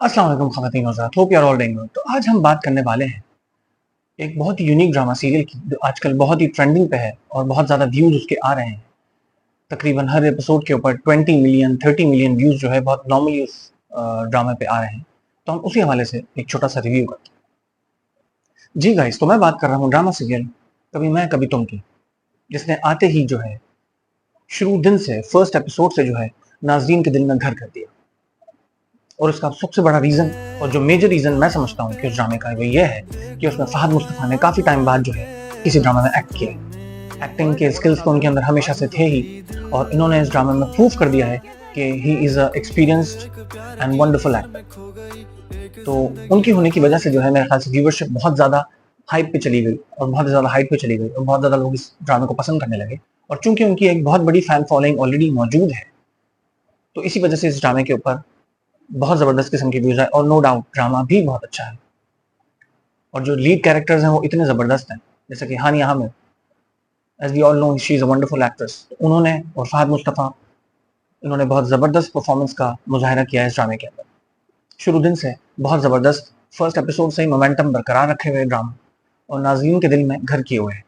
अस्सलाम वालेकुम ख़वातीन हज़रात, hope you are all doing good. तो आज हम बात करने वाले हैं एक बहुत ही यूनिक ड्रामा सीरियल की जो आजकल बहुत ही ट्रेंडिंग पे है और बहुत ज़्यादा व्यूज़ उसके आ रहे हैं। तकरीबन हर एपिसोड के ऊपर 20 मिलियन 30 मिलियन व्यूज़ जो है बहुत नॉर्मली उस ड्रामा पे आ रहे हैं। तो हम उसी हवाले से एक छोटा-सा रिव्यू करते हैं। जी गाइस, तो मैं बात कर रहा हूँ ड्रामा सीरियल कभी मैं कभी तुम की, जिसने आते ही जो है शुरू दिन से फर्स्ट एपिसोड से जो है नाज़रीन के दिल में घर कर दिया। और उसका सबसे बड़ा रीज़न और जो मेजर रीज़न मैं समझता हूँ कि उस ड्रामे का वो ये है कि उसमें फ़हद मुस्तफ़ा ने काफ़ी टाइम बाद जो है किसी ड्रामा में एक्ट किया है। एक्टिंग के स्किल्स तो उनके अंदर हमेशा से थे ही और इन्होंने इस ड्रामे में प्रूव कर दिया है कि he is a experienced and wonderful actor. तो उनकी होने की वजह से जो है मेरे ख्याल से व्यूवरशिप बहुत ज़्यादा हाइप पे चली गई और बहुत ज़्यादा हाइप पे चली गई और बहुत ज़्यादा लोग इस ड्रामे को पसंद करने लगे। और चूंकि उनकी एक बहुत बड़ी फ़ैन फॉलोइंग ऑलरेडी मौजूद है, तो इसी वजह से इस ड्रामे के ऊपर बहुत ज़बरदस्त किस्म की व्यूज़ है और नो डाउट ड्रामा भी बहुत अच्छा है। और जो लीड कैरेक्टर्स हैं वो इतने ज़बरदस्त हैं, जैसे कि Hania Aamir, as we all know she is a wonderful actress. उन्होंने और फ़हद मुस्तफ़ा, इन्होंने बहुत ज़बरदस्त परफॉर्मेंस का मुज़ाहिरा किया है इस ड्रामे के अंदर। शुरू दिन से बहुत ज़बरदस्त फर्स्ट एपिसोड से ही मोमेंटम बरकरार रखे हुए ड्रामा और नाज़रीन के दिल में घर किए हुए हैं।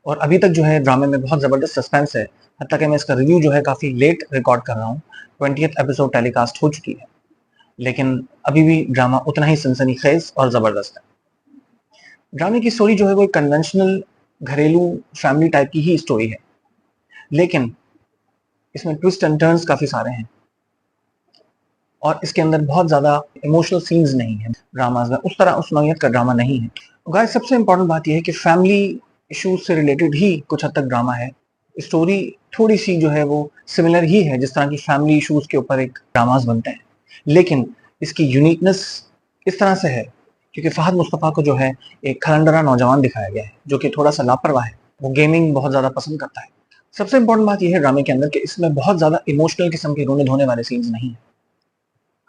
और अभी तक जो है ड्रामे में बहुत ज़बरदस्त सस्पेंस है, हत्ता कि मैं इसका रिव्यू जो है काफ़ी लेट रिकॉर्ड कर रहा हूँ। 20th एपिसोड टेलीकास्ट हो चुकी है, लेकिन अभी भी ड्रामा उतना ही सनसनीखेज़ और ज़बरदस्त है। ड्रामे की स्टोरी जो है वो एक कन्वेंशनल घरेलू फैमिली टाइप की ही स्टोरी है, लेकिन इसमें ट्विस्ट एंड टर्न्स काफ़ी सारे हैं और इसके अंदर बहुत ज़्यादा इमोशनल सीन्स नहीं है। ड्रामाज में उस तरह उस नौयत का ड्रामा नहीं है। गाइस, सबसे इम्पोर्टेंट बात यह है कि फैमिली इश्यूज से रिलेटेड ही कुछ हद तक ड्रामा है। स्टोरी थोड़ी सी जो है वो सिमिलर ही है जिस तरह की फैमिली इश्यूज के ऊपर एक ड्रामाज बनते हैं, लेकिन इसकी यूनिकनेस इस तरह से है क्योंकि फ़हद मुस्तफ़ा को जो है एक खलंडरा नौजवान दिखाया गया है जो कि थोड़ा सा लापरवाह है। वो गेमिंग बहुत ज़्यादा पसंद करता है। सबसे इम्पोर्टेंट बात यह है ड्रामे के अंदर कि इसमें बहुत ज़्यादा इमोशनल किस्म के रोने धोने वाले सीन्स नहीं है।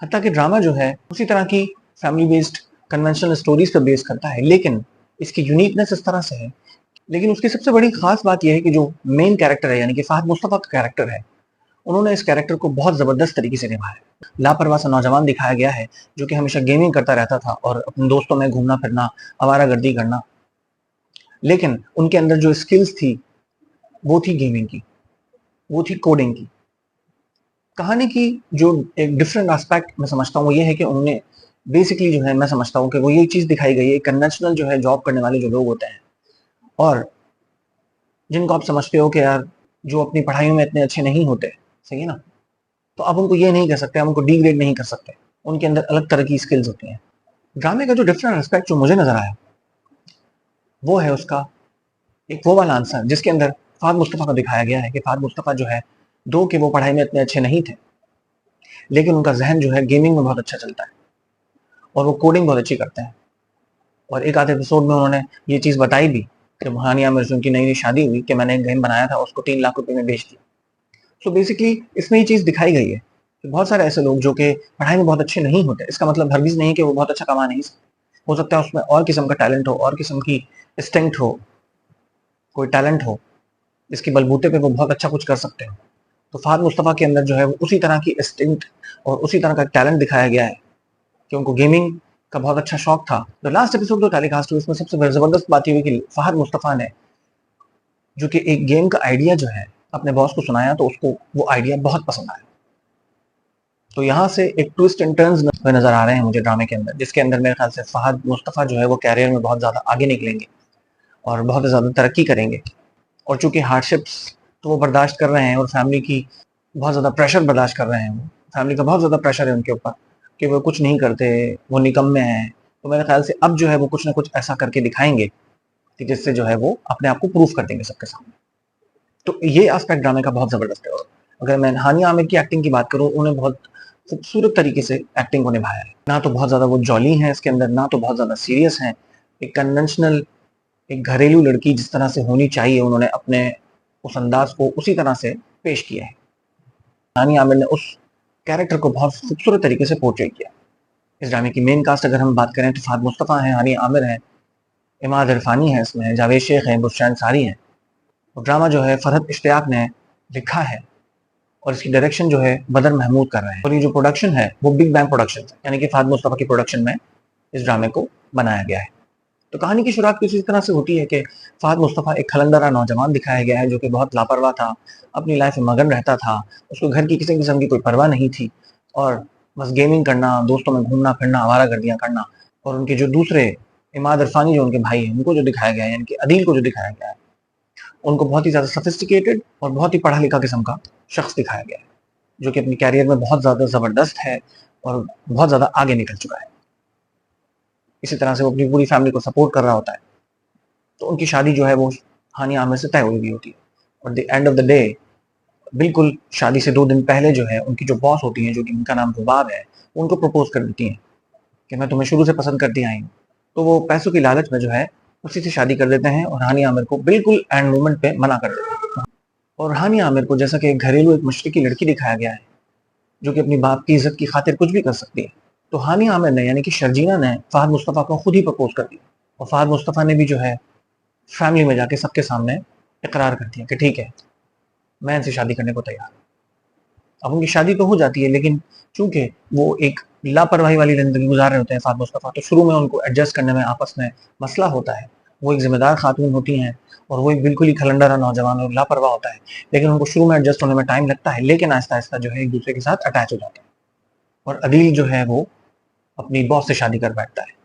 हत्ता कि ड्रामा जो है उसी तरह की फैमिली बेस्ड कन्वेंशनल स्टोरीज पर बेस करता है, लेकिन इसकी यूनिकनेस इस तरह से है। लेकिन उसकी सबसे बड़ी खास बात यह है कि जो मेन कैरेक्टर है यानी कि फ़हद मुस्तफ़ा का कैरेक्टर है, उन्होंने इस कैरेक्टर को बहुत ज़बरदस्त तरीके से निभाया है। लापरवाह सा नौजवान दिखाया गया है जो कि हमेशा गेमिंग करता रहता था और अपने दोस्तों में घूमना फिरना, आवारागर्दी करना, लेकिन उनके अंदर जो स्किल्स थी वो थी गेमिंग की, वो थी कोडिंग की। कहानी की जो एक डिफरेंट एस्पेक्ट मैं समझता हूँ वो ये है कि उन्होंने बेसिकली जो है मैं समझता हूँ कि वो ये चीज़ दिखाई गई है कन्वेंशनल जो है जॉब करने वाले जो लोग होते हैं और जिनको आप समझते हो कि यार जो अपनी पढ़ाइयों में इतने अच्छे नहीं होते, सही है ना? तो आप उनको ये नहीं कर सकते, आप उनको डिग्रेड नहीं कर सकते। उनके अंदर अलग तरह की स्किल्स होती हैं। ड्रामे का जो डिफरेंट एस्पेक्ट जो मुझे नज़र आया, वो है उसका एक वो वाला आंसर जिसके अंदर फ़हद मुस्तफ़ा को दिखाया गया है कि फ़हद मुस्तफ़ा जो है, दो कि वो पढ़ाई में इतने अच्छे नहीं थे, लेकिन उनका ज़हन जो है गेमिंग में बहुत अच्छा चलता है और वो कोडिंग बहुत अच्छी करते हैं। और एक आधे एपिसोड में उन्होंने ये चीज़ बताई भी जब हानिया मिर्ज़ा की नई-नई शादी हुई कि मैंने एक गेम बनाया था, उसको 3 लाख रुपए में बेच दिया। सो बेसिकली इसमें ये चीज़ दिखाई गई है कि बहुत सारे ऐसे लोग जो कि पढ़ाई में बहुत अच्छे नहीं होते, इसका मतलब हरगिज़ नहीं कि वो बहुत अच्छा कमा नहीं सकते। हो सकता है उसमें और किस्म का टैलेंट हो, और किस्म की इंस्टिंक्ट हो, कोई टैलेंट हो, जिसके बलबूते पे वो बहुत अच्छा कुछ कर सकते हो। तो फ़हद मुस्तफ़ा के अंदर जो है वो उसी तरह की इंस्टिंक्ट और उसी तरह का टैलेंट दिखाया गया है कि उनको गेमिंग का बहुत अच्छा शौक था। तो लास्ट एपिसोड जो टेलीकास्ट हुई उसमें सबसे ज़बरदस्त बात ये हुई कि फ़हद मुस्तफ़ा ने जो कि एक गेम का आइडिया जो है अपने बॉस को सुनाया तो उसको वो आइडिया बहुत पसंद आया। तो यहाँ से एक ट्विस्ट एंड टर्न्स नज़र आ रहे हैं मुझे ड्रामे के अंदर, जिसके अंदर मेरे ख्याल से फ़हद मुस्तफ़ा जो है वो कैरियर में बहुत ज़्यादा आगे निकलेंगे और बहुत ज़्यादा तरक्की करेंगे। और चूँकि हार्डशिप्स तो वो बर्दाश्त कर रहे हैं और फैमिली की बहुत ज़्यादा प्रेशर बर्दाश्त कर रहे हैं वो। फैमिली का बहुत ज़्यादा प्रेशर है उनके ऊपर कि वो कुछ नहीं करते, वो निकम्मे हैं। तो मेरे ख्याल से अब जो है वो कुछ ना कुछ ऐसा करके दिखाएँगे कि जिससे जो है वो अपने आप को प्रूव कर देंगे सबके सामने। तो ये एस्पेक्ट ड्रामे का बहुत ज़बरदस्त है। और अगर मैं हानिया आमिर की एक्टिंग की बात करूँ, उन्होंने बहुत खूबसूरत तरीके से एक्टिंग को निभाया है। ना तो बहुत ज़्यादा वो जॉली हैं इसके अंदर, ना तो बहुत ज़्यादा सीरियस हैं। एक कन्वेंशनल, एक घरेलू लड़की जिस तरह से होनी चाहिए, उन्होंने अपने उस अंदाज़ को उसी तरह से पेश किया है। हानिया आमिर ने उस कैरेक्टर को बहुत खूबसूरत तरीके से पोर्ट्रे किया। इस ड्रामे की मेन कास्ट अगर हम बात करें तो फ़हद मुस्तफ़ा हैं, हानिया आमिर हैं, इमाद इरफ़ानी है इसमें, जावेद शेख हैं, बुशरैन सारी हैं। और ड्रामा जो है फ़रहत इश्तियाक ने लिखा है और इसकी डायरेक्शन जो है बदर महमूद कर रहे हैं। और ये जो प्रोडक्शन है वो बिग बैंग प्रोडक्शन है, यानी कि फहद मुस्तफ़ा की प्रोडक्शन में इस ड्रामे को बनाया गया है। तो कहानी की शुरुआत किसी तरह से होती है कि फहद मुस्तफ़ा एक खलंदरा नौजवान दिखाया गया है जो कि बहुत लापरवाह था, अपनी लाइफ में मगन रहता था, उसको घर की किसी किस्म की कोई परवाह नहीं थी और बस गेमिंग करना, दोस्तों में घूमना फिरना, आवारागर्दियां करना। और उनके जो दूसरे इमाद इरफानी जो उनके भाई हैं उनको जो दिखाया गया है, यानी कि अदील को जो दिखाया गया है, उनको बहुत ही ज़्यादा सफिस्टिकेटेड और बहुत ही पढ़ा लिखा किस्म का शख्स दिखाया गया है जो कि अपनी कैरियर में बहुत ज़्यादा ज़बरदस्त है और बहुत ज़्यादा आगे निकल चुका है। इसी तरह से वो अपनी पूरी फैमिली को सपोर्ट कर रहा होता है। तो उनकी शादी जो है वो हानिया आमिर से तय हुई हुई होती है और the end of the day बिल्कुल शादी से 2 दिन पहले जो है उनकी जो बॉस होती हैं, जो कि उनका नाम रुबाब है, वो उनको प्रपोज कर देती हैं कि मैं तुम्हें शुरू से पसंद करती आई हूँ। तो वो पैसों की लालच में जो है उसी से शादी कर देते हैं और हानिया आमिर को बिल्कुल एंड मोमेंट पे मना कर देते हैं। और हानिया आमिर को जैसा कि एक घरेलू एक मशरकी लड़की दिखाया गया है जो कि अपनी बाप की इज्जत की खातिर कुछ भी कर सकती है। तो हानिया आमिर ने यानी कि शर्जीना ने फहद मुस्तफ़ा को खुद ही प्रपोज कर दिया और फहद मुस्तफ़ा ने भी जो है फैमिली में जाके सबके सामने इकरार कर दिया कि ठीक है, मैं इनसे शादी करने को तैयार हूँ। अब उनकी शादी तो हो जाती है, लेकिन चूंकि वो एक लापरवाही वाली जिंदगी गुजार रहे होते हैं फहद मुस्तफ़ा, तो शुरू में उनको एडजस्ट करने में आपस में मसला होता है। वो एक जिम्मेदार खातून होती हैं और वो एक बिल्कुल ही खलंडरा नौजवान और लापरवाह होता है, लेकिन उनको शुरू में एडजस्ट होने में टाइम लगता है, लेकिन आहिस्ता आहिस्ता जो है एक दूसरे के साथ अटैच हो जाते हैं। और अदील जो है वो अपनी बॉस से शादी कर बैठता है,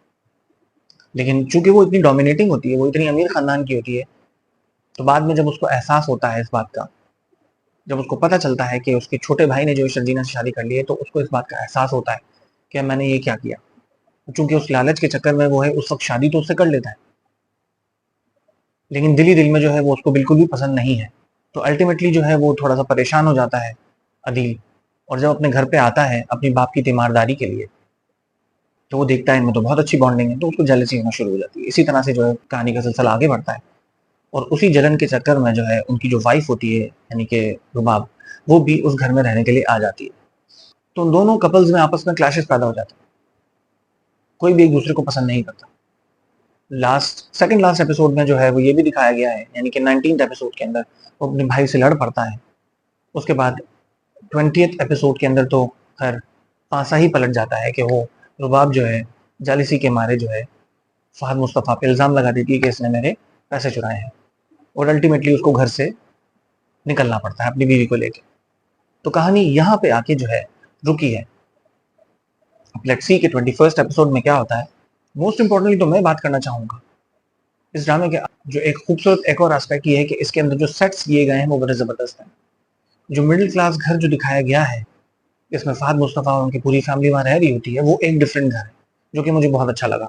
लेकिन चूंकि वो इतनी डोमिनेटिंग होती है, वो इतनी अमीर खानदान की होती है, तो बाद में जब उसको एहसास होता है इस बात का, जब उसको पता चलता है कि उसके छोटे भाई ने जो शर्जीना से शादी कर ली है, तो उसको इस बात का एहसास होता है कि मैंने ये क्या किया। चूंकि उस लालच के चक्कर में वो है उस वक्त शादी तो उससे कर लेता है, लेकिन दिल ही दिल में जो है वो उसको बिल्कुल भी पसंद नहीं है। तो अल्टीमेटली जो है वो थोड़ा सा परेशान हो जाता है अदील, और जब अपने घर पे आता है अपनी बाप की तीमारदारी के लिए, तो वो देखता है इनमें तो बहुत अच्छी बॉन्डिंग है, तो उसको जेलसी होना शुरू हो जाती है। इसी तरह से जो है कहानी का सिलसिला आगे बढ़ता है और उसी जलन के चक्कर में जो है उनकी जो वाइफ होती है यानी कि रुबाब, वो भी उस घर में रहने के लिए आ जाती है। तो उन दोनों कपल्स में आपस में क्लैशेस पैदा हो जाते हैं, कोई भी एक दूसरे को पसंद नहीं करता। सेकंड लास्ट एपिसोड में जो है वो ये भी दिखाया गया है, यानी कि 19th एपिसोड के अंदर वो अपने भाई से लड़ पड़ता है। उसके बाद 20th एपिसोड के अंदर तो खैर पासा ही पलट जाता है कि वो रुबाब जो है जालिसी के मारे जो है फहद मुस्तफ़ा पे इल्ज़ाम लगा देती है कि इसने मेरे पैसे चुराए हैं, और अल्टीमेटली उसको घर से निकलना पड़ता है अपनी बीवी को लेकर। तो कहानी यहाँ पे आके जो है रुकी है। अब लेट्स सी कि 21st एपिसोड में क्या होता है। मोस्ट इंपॉर्टेंटली तो मैं बात करना चाहूंगा इस ड्रामे के जो एक खूबसूरत एक और एस्पेक्ट ये है कि इसके अंदर जो सेट्स किए गए हैं वो बड़े ज़बरदस्त हैं। जो मिडिल क्लास घर जो दिखाया गया है, इसमें फहद मुस्तफ़ा और उनकी पूरी फैमिली वहाँ रह रही होती है, वो एक डिफरेंट घर है जो कि मुझे बहुत अच्छा लगा।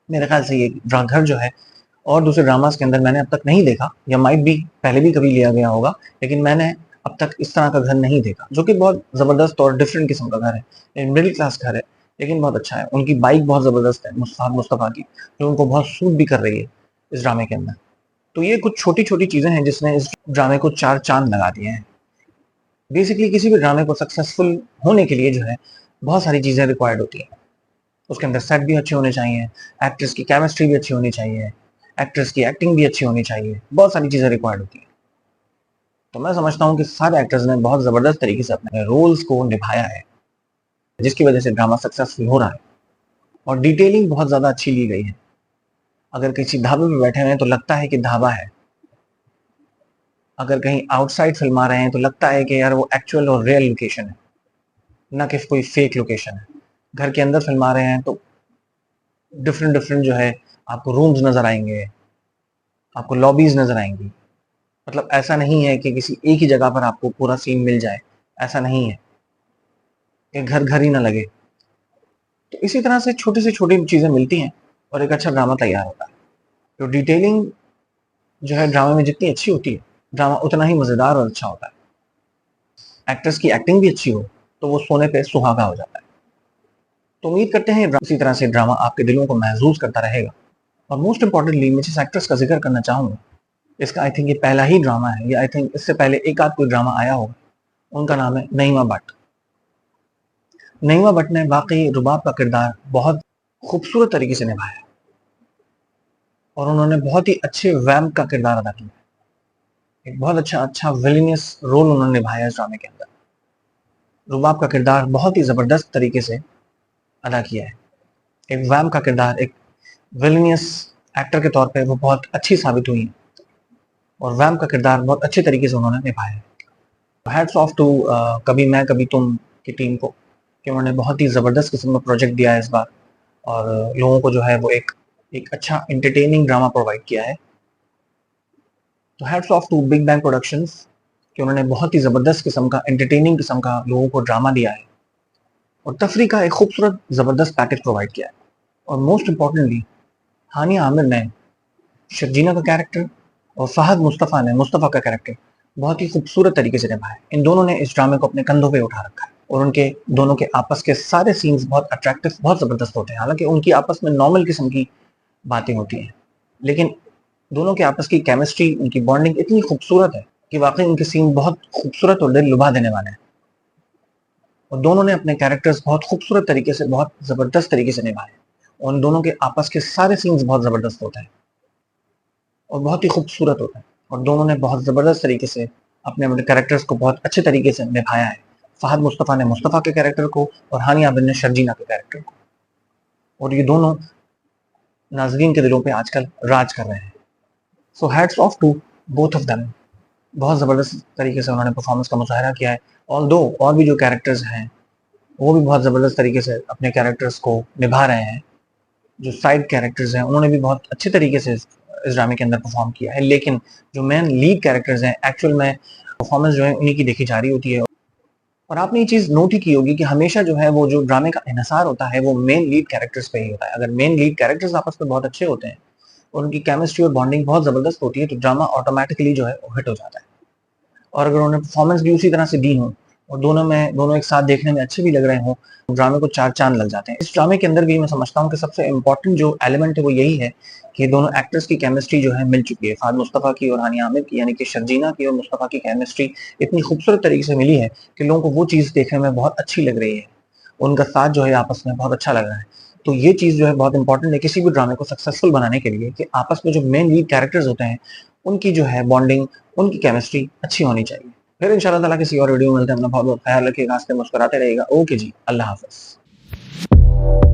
मेरे ख्याल से ये घर जो है और दूसरे ड्रामास के अंदर मैंने अब तक नहीं देखा, या माइट भी पहले भी कभी लिया गया होगा, लेकिन मैंने अब तक इस तरह का घर नहीं देखा जो कि बहुत ज़बरदस्त और डिफरेंट किस्म का घर है। मिडिल क्लास घर है लेकिन बहुत अच्छा है। उनकी बाइक बहुत ज़बरदस्त है फहद मुस्तफ़ा की, जो उनको बहुत सूट भी कर रही है इस ड्रामे के अंदर। तो ये कुछ छोटी छोटी चीज़ें हैं जिसने इस ड्रामे को 4 चांद लगा दिए हैं। बेसिकली किसी भी ड्रामे को सक्सेसफुल होने के लिए जो है बहुत सारी चीज़ें रिक्वायर्ड होती हैं। उसके अंदर सेट भी अच्छे होने चाहिए, एक्ट्रेस की केमिस्ट्री भी अच्छी होनी चाहिए, एक्ट्रेस की एक्टिंग भी अच्छी होनी चाहिए, बहुत सारी चीज़ें रिक्वायर्ड होती हैं। तो मैं समझता हूँ कि सारे एक्टर्स ने बहुत ज़बरदस्त तरीके से अपने रोल्स को निभाया है, जिसकी वजह से ड्रामा सक्सेसफुल हो रहा है। और डिटेलिंग बहुत ज़्यादा अच्छी ली गई है। अगर किसी ढाबे में बैठे हुए हैं तो लगता है कि ढाबा है, अगर कहीं आउटसाइड फिल्मा रहे हैं तो लगता है कि यार वो एक्चुअल और रियल लोकेशन है, ना कि कोई फेक लोकेशन है। घर के अंदर फिल्मा रहे हैं तो डिफरेंट डिफरेंट जो है आपको रूम्स नजर आएंगे, आपको लॉबीज नजर आएंगी। मतलब ऐसा नहीं है कि किसी एक ही जगह पर आपको पूरा सीन मिल जाए, ऐसा नहीं है कि घर घर ही ना लगे। तो इसी तरह से छोटी चीजें मिलती हैं और एक अच्छा ड्रामा तैयार होता है। तो डिटेलिंग जो है ड्रामे में जितनी अच्छी होती है, ड्रामा उतना ही मजेदार और अच्छा होता है। एक्टर्स की एक्टिंग भी अच्छी हो तो वो सोने पे सुहागा हो जाता है। तो उम्मीद करते हैं इसी तरह से ड्रामा आपके दिलों को महसूस करता रहेगा। और मोस्ट इंपॉर्टेंटली मैं जिस एक्ट्रेस का जिक्र करना चाहूंगा, इसका आई थिंक ये पहला ही ड्रामा है, या आई थिंक इससे पहले एक आध कोई ड्रामा आया होगा। उनका नाम है नईमा भट्ट। नईमा भट्ट ने वाकई रुबाब का किरदार बहुत खूबसूरत तरीके से निभाया और उन्होंने बहुत ही अच्छे वैम्प का किरदार अदा किया। एक बहुत अच्छा विलेनियस रोल उन्होंने निभाया इस ड्रामे के अंदर। रुबाब का किरदार बहुत ही ज़बरदस्त तरीके से अदा किया है। एक वैम का किरदार, एक विलेनियस एक्टर के तौर पे वो बहुत अच्छी साबित हुई हैं और वैम का किरदार बहुत अच्छे तरीके से उन्होंने निभाया है। हैट्स ऑफ टू कभी मैं कभी तुम की टीम को कि उन्होंने बहुत ही ज़बरदस्त किस्म का प्रोजेक्ट दिया है इस बार और लोगों को जो है वो एक एक अच्छा एंटरटेनिंग ड्रामा प्रोवाइड किया है। तो hats off to Big Bang Productions कि उन्होंने बहुत ही ज़बरदस्त किस्म का एंटरटेनिंग किस्म का लोगों को ड्रामा दिया है और तफरी का एक खूबसूरत ज़बरदस्त पैकेज प्रोवाइड किया है। और मोस्ट इम्पॉर्टेंटली हानिया आमिर ने शर्जीना का कैरेक्टर और फ़हद मुस्तफ़ा ने मुस्तफ़ा का कैरेक्टर बहुत ही खूबसूरत तरीके से निभाया। इन दोनों ने इस ड्रामे को अपने कंधों पे उठा रखा है और उनके दोनों के आपस के सारे सीन्स बहुत अट्रैक्टिव, बहुत ज़बरदस्त होते हैं। हालांकि उनकी आपस में नॉर्मल किस्म की बातें होती हैं, लेकिन दोनों के आपस की केमिस्ट्री, उनकी बॉन्डिंग इतनी खूबसूरत है कि वाकई उनके सीन बहुत खूबसूरत और दिल लुभा देने वाले हैं। और दोनों ने अपने कैरेक्टर्स बहुत खूबसूरत तरीके से, बहुत ज़बरदस्त तरीके से निभाए और उन दोनों के आपस के सारे सीन्स बहुत ज़बरदस्त होते हैं और बहुत ही खूबसूरत होता है और दोनों ने बहुत ज़बरदस्त तरीके से अपने अपने कैरेक्टर्स को बहुत अच्छे तरीके से निभाया है। फ़हद मुस्तफ़ा ने मुस्तफ़ा के कैरेक्टर को और हानिया आबिद ने शर्जीना के कैरेक्टर को, और ये दोनों नाज़रीन के दिलों पे आजकल राज कर रहे हैं। So hats off to both of them. बहुत ज़बरदस्त तरीके से उन्होंने परफॉर्मेंस का मुज़ाहरा किया है। ऑल्दो और भी जो कैरेक्टर्स हैं वो भी बहुत ज़बरदस्त तरीके से अपने कैरेक्टर्स को निभा रहे हैं। जो साइड कैरेक्टर्स हैं उन्होंने भी बहुत अच्छे तरीके से इस ड्रामे के अंदर परफॉर्म किया है, लेकिन जो मेन लीड कैरेक्टर्स हैं एक्चुअल में परफॉर्मेंस जो है उन्हीं की देखी जा रही होती है। और आपने ये चीज़ नोट ही की होगी कि हमेशा जो है वो जो ड्रामे का इन्हिसार होता है वो मेन लीड कैरेक्टर्स पे ही होता है। अगर मेन लीड कैरेक्टर्स आपस में बहुत अच्छे होते हैं और उनकी केमिस्ट्री और बॉन्डिंग बहुत ज़बरदस्त होती है तो ड्रामा ऑटोमेटिकली जो है वो हिट हो जाता है। और अगर उन्होंने परफॉर्मेंस भी उसी तरह से दी हो और दोनों एक साथ देखने में अच्छे भी लग रहे हों, तो ड्रामे को चार चांद लग जाते हैं। इस ड्रामे के अंदर भी मैं समझता हूँ कि सबसे इम्पोर्टेंट जो एलिमेंट है वो यही है कि दोनों एक्टर्स की केमिस्ट्री जो है मिल चुकी है। फ़हद मुस्तफ़ा की और हानिया आमिर की, यानी कि शर्जीना की और मुस्तफ़ा की केमिस्ट्री इतनी खूबसूरत तरीके से मिली है कि लोगों को वो चीज़ देखने में बहुत अच्छी लग रही है। उनका साथ जो है आपस में बहुत अच्छा लग रहा है। तो ये चीज़ जो है बहुत इंपॉर्टेंट है किसी भी ड्रामे को सक्सेसफुल बनाने के लिए कि आपस में जो मेन लीड कैरेक्टर्स होते हैं उनकी जो है बॉन्डिंग, उनकी केमिस्ट्री अच्छी होनी चाहिए। फिर इंशाल्लाह ताला किसी और वीडियो में मिलते हैं। अपना बहुत बहुत ख्याल रखिएगा, हंसते मुस्कुराते रहिएगा। ओके जी, अल्लाह हाफ़िज़।